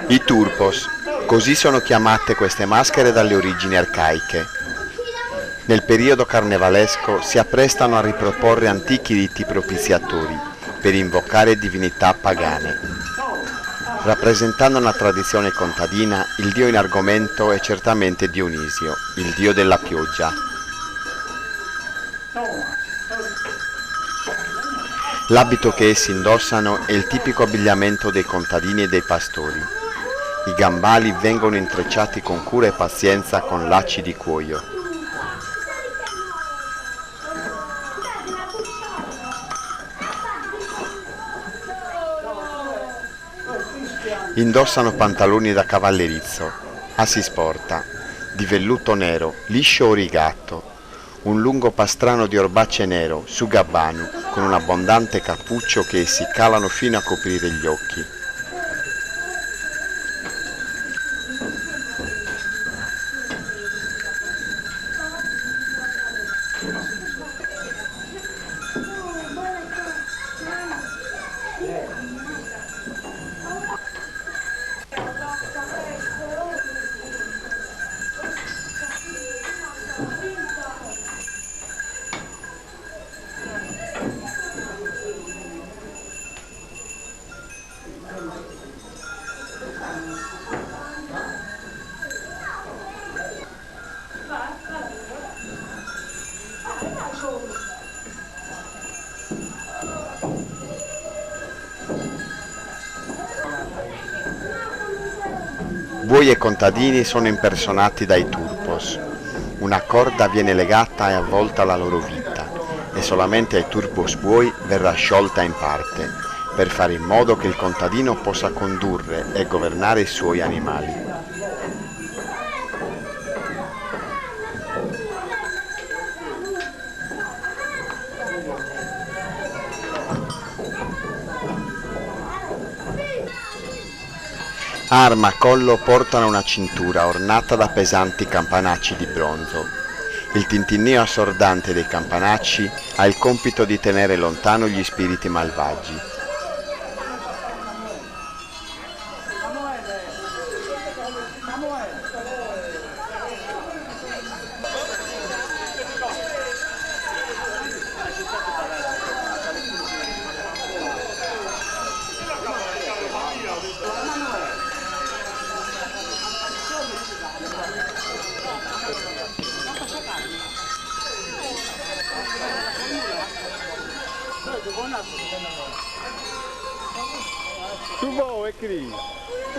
I turpos, così sono chiamate queste maschere dalle origini arcaiche. Nel periodo carnevalesco si apprestano a riproporre antichi riti propiziatori per invocare divinità pagane. Rappresentando una tradizione contadina, il dio in argomento è certamente Dionisio, il dio della pioggia. L'abito che essi indossano è il tipico abbigliamento dei contadini e dei pastori. I gambali vengono intrecciati con cura e pazienza con lacci di cuoio. Indossano pantaloni da cavallerizzo, assi sporta, di velluto nero, liscio o rigatto, un lungo pastrano di orbacce nero, su gabbanu, con un abbondante cappuccio che essi calano fino a coprire gli occhi. Buoi e contadini sono impersonati dai turpos. Una corda viene legata e avvolta alla loro vita e solamente ai turpos buoi verrà sciolta in parte, per fare in modo che il contadino possa condurre e governare i suoi animali. Arma a collo portano una cintura ornata da pesanti campanacci di bronzo. Il tintinnio assordante dei campanacci ha il compito di tenere lontano gli spiriti malvagi.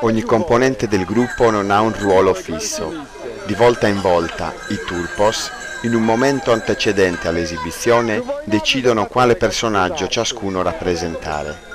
Ogni componente del gruppo non ha un ruolo fisso. Di volta in volta, i turpos, in un momento antecedente all'esibizione, decidono quale personaggio ciascuno rappresentare.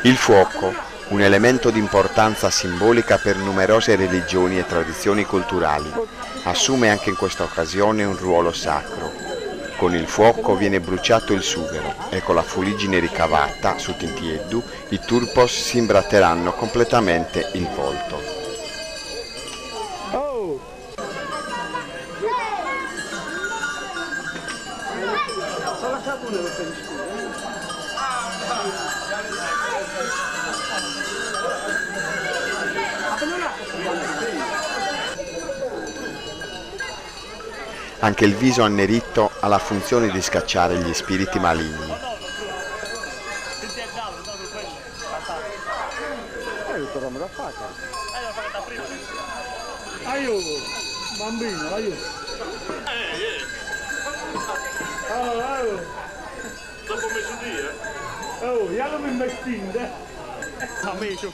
Il fuoco, un elemento di importanza simbolica per numerose religioni e tradizioni culturali, assume anche in questa occasione un ruolo sacro. Con il fuoco viene bruciato il sughero e con la fuliggine ricavata su Tintieddu i turpos si imbratteranno completamente il volto. Anche il viso annerito ha la funzione di scacciare gli spiriti maligni. Aiuto, bambino, aiuto. Dopo mezzogiorno? Oh, ja non mi investite. Amico.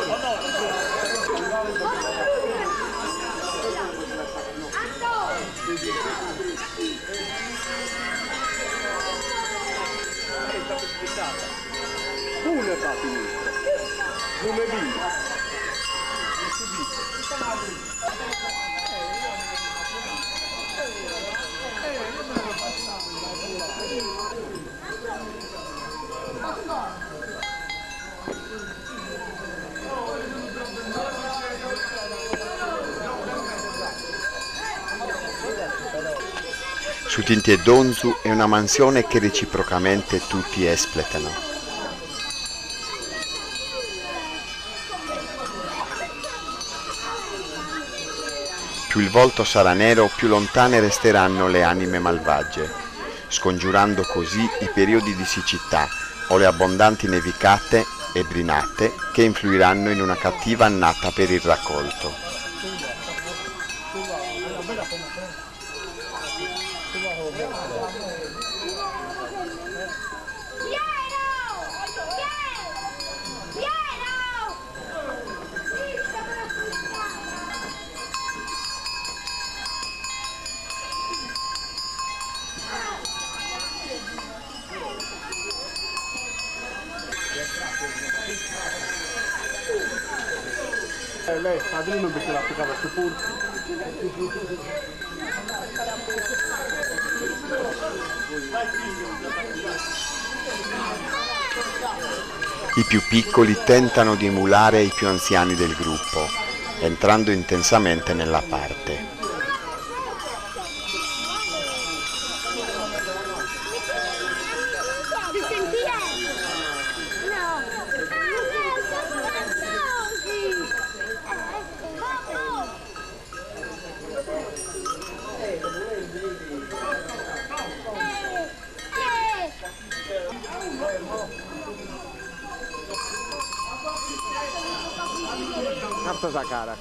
Oh no, lunedì. Su Tinti e Donzu è una mansione che reciprocamente tutti espletano. Più il volto sarà nero, più lontane resteranno le anime malvagie, scongiurando così i periodi di siccità o le abbondanti nevicate e brinate che influiranno in una cattiva annata per il raccolto. Lei è padrino perché l'applicava su Pursi. I più piccoli tentano di emulare i più anziani del gruppo, entrando intensamente nella parte. Capta cara.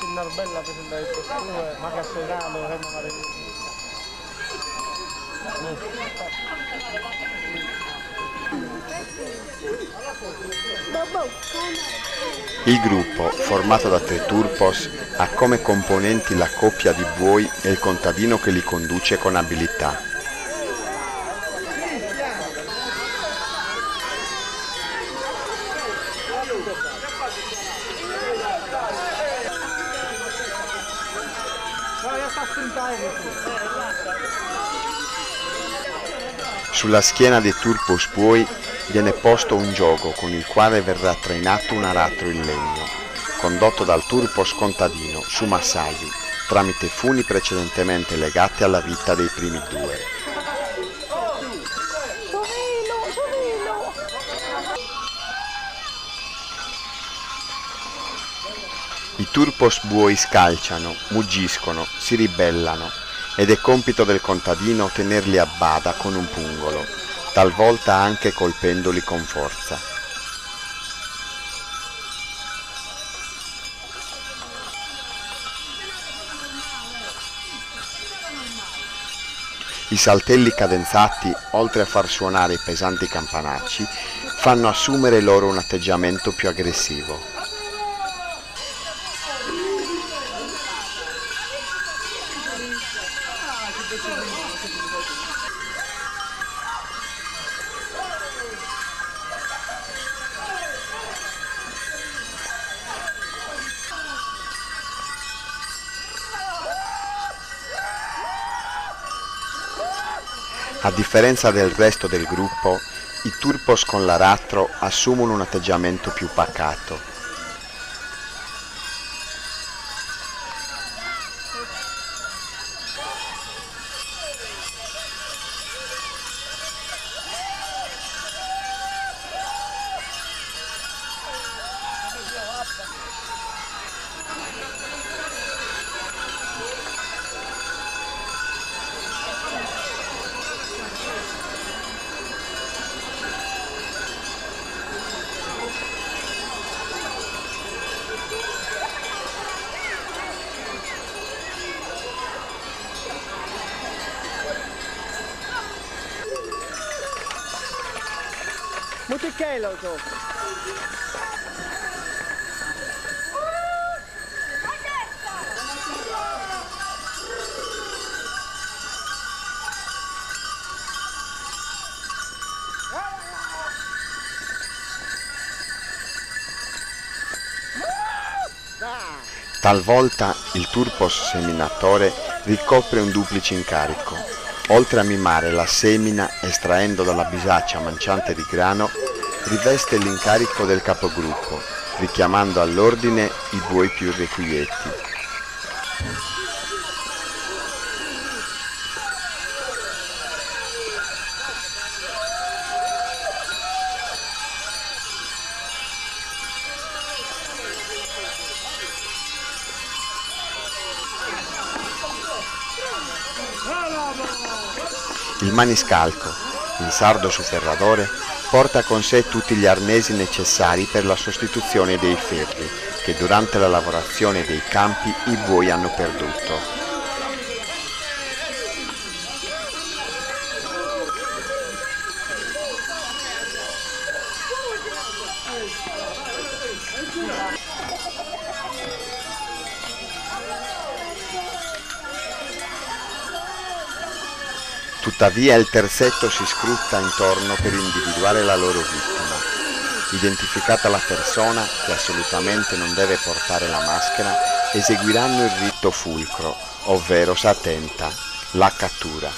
Una bella presentare il costume, ma che assegnato, Il gruppo, formato da 3 turpos, ha come componenti la coppia di buoi e il contadino che li conduce con abilità. Sulla schiena dei turpos buoi viene posto un giogo con il quale verrà trainato un aratro in legno, condotto dal turpos contadino su massaio, tramite funi precedentemente legati alla vita dei primi 2. I turpos buoi scalciano, muggiscono, si ribellano ed è compito del contadino tenerli a bada con un pungolo, talvolta anche colpendoli con forza. I saltelli cadenzati, oltre a far suonare i pesanti campanacci, fanno assumere loro un atteggiamento più aggressivo. A differenza del resto del gruppo, i turpos con l'aratro assumono un atteggiamento più pacato. Mutichello tu. Talvolta il turpos seminatore ricopre un duplice incarico. Oltre a mimare la semina estraendo dalla bisaccia manciante di grano, riveste l'incarico del capogruppo, richiamando all'ordine i buoi più irrequietti. Il maniscalco, in sardo su ferradore, porta con sé tutti gli arnesi necessari per la sostituzione dei ferri che durante la lavorazione dei campi i buoi hanno perduto. Tuttavia il terzetto si scruta intorno per individuare la loro vittima. Identificata la persona, che assolutamente non deve portare la maschera, eseguiranno il rito fulcro, ovvero satenta, la cattura.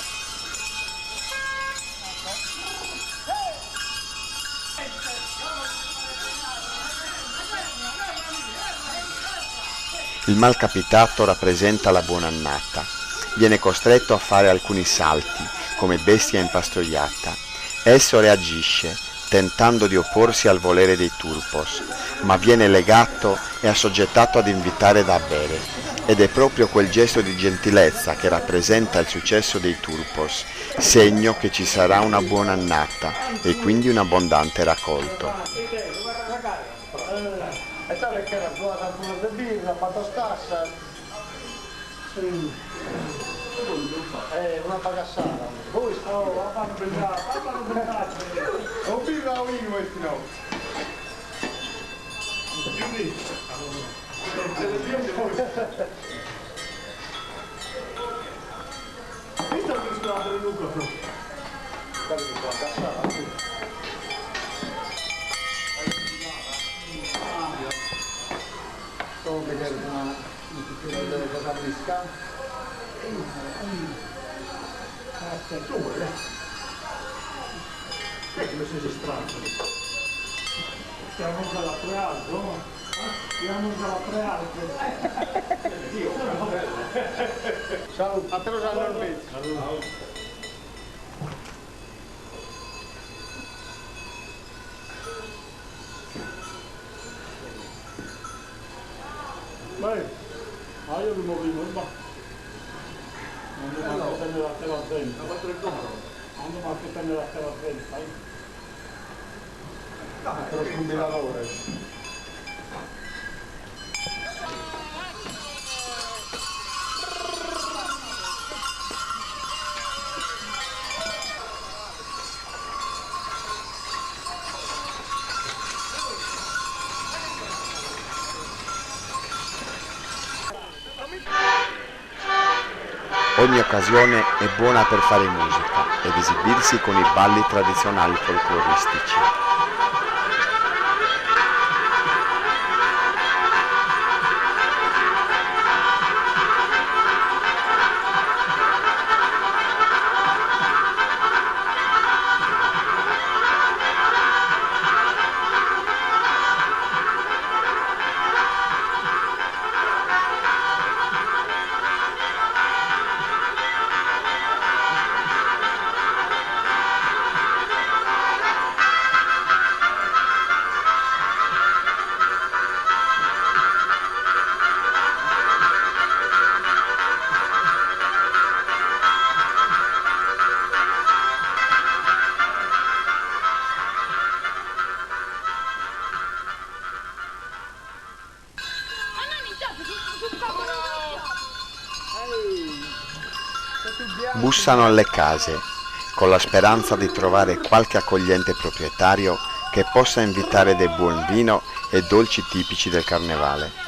Il malcapitato rappresenta la buonannata. Viene costretto a fare alcuni salti, come bestia impastoriata. Esso reagisce, tentando di opporsi al volere dei turpos, ma viene legato e assoggettato ad invitare da bere. Ed è proprio quel gesto di gentilezza che rappresenta il successo dei turpos, segno che ci sarà una buona annata e quindi un abbondante raccolto. E sai che era buona pure di birra, fatto scassa. Una bagassata. Voi sto, fanno pensare, fanno pensare. Non birra o vino questi no. Visto che si trova di Luca? Sto a vedere una cosa fresca. Come sei strano? Stiamo dalla prealto? Stiamo dalla prealto? Ciao, a te lo sanno il pezzo. Beh, io mi muovo, ma... Non devo prendere la tela a 20. Non devo prendere la tela a 20, sai? Per un combinatore. Ogni occasione è buona per fare musica ed esibirsi con i balli tradizionali folcloristici. Bussano alle case, con la speranza di trovare qualche accogliente proprietario che possa invitare del buon vino e dolci tipici del carnevale.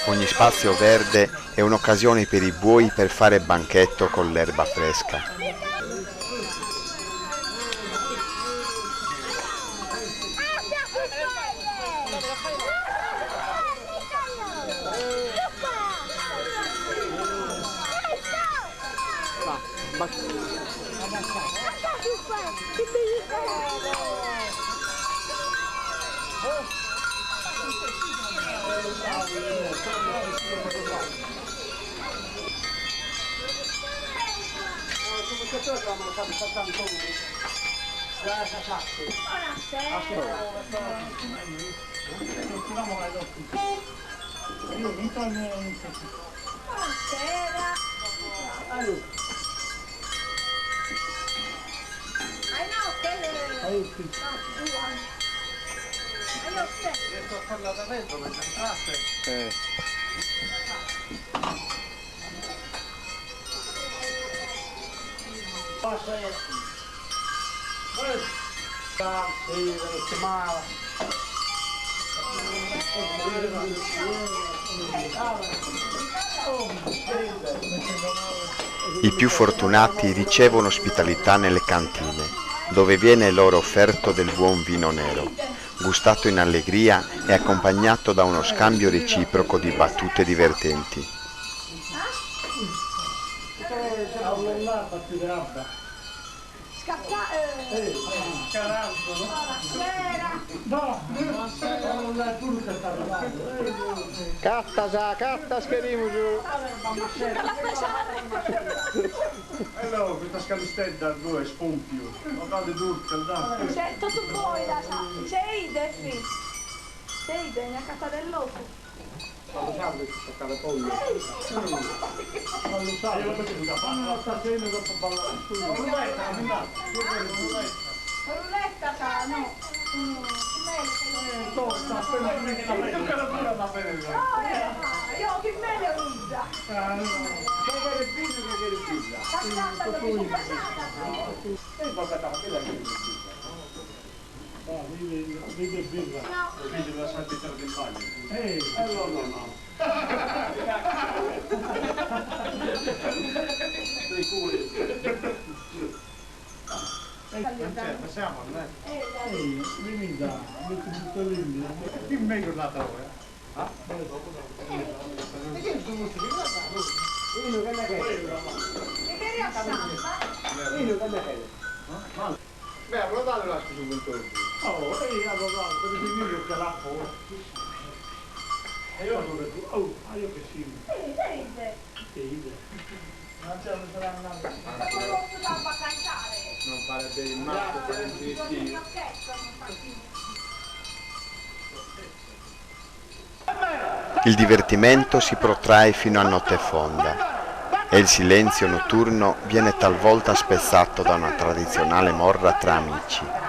Ogni spazio verde è un'occasione per i buoi per fare banchetto con l'erba fresca. Riesco a farla da dentro mentre entraste? I più fortunati ricevono ospitalità nelle cantine, dove viene loro offerto del buon vino nero, gustato in allegria e accompagnato da uno scambio reciproco di battute divertenti. Kattas kerimusu. Allora, questa scalistetta due spunti. Guardate durkel, dai. C'è tutto voi, c'è Ide, c'è Ide, ne ha cattata dell'osso. Quando salve questa carapoglia. Quando sai, io fanno stasera dopo ballare. Ruletta, no. Tosta, appena finita la Io cara pure alla bene. Io che meglio usa. Che è pizza, che è pizza. E poi la capella che è pizza. Vede birra. Vedi la santità del bagno. No. Dei curi. Passiamo, non è? Vieni da, metti tutto lì. Dimmi meglio la ora. Perché sono stati guardando? Io che ne E che riassamba? Io che ne Beh, guardate la scusa un po'. Oh, allora, per esempio che la fuori. E io non vedo, io che sì. Che idea. Non c'è un saranno. Non posso da cantare. Non fare bene il matto per il vestito. Il divertimento si protrae fino a notte fonda e il silenzio notturno viene talvolta spezzato da una tradizionale morra tra amici.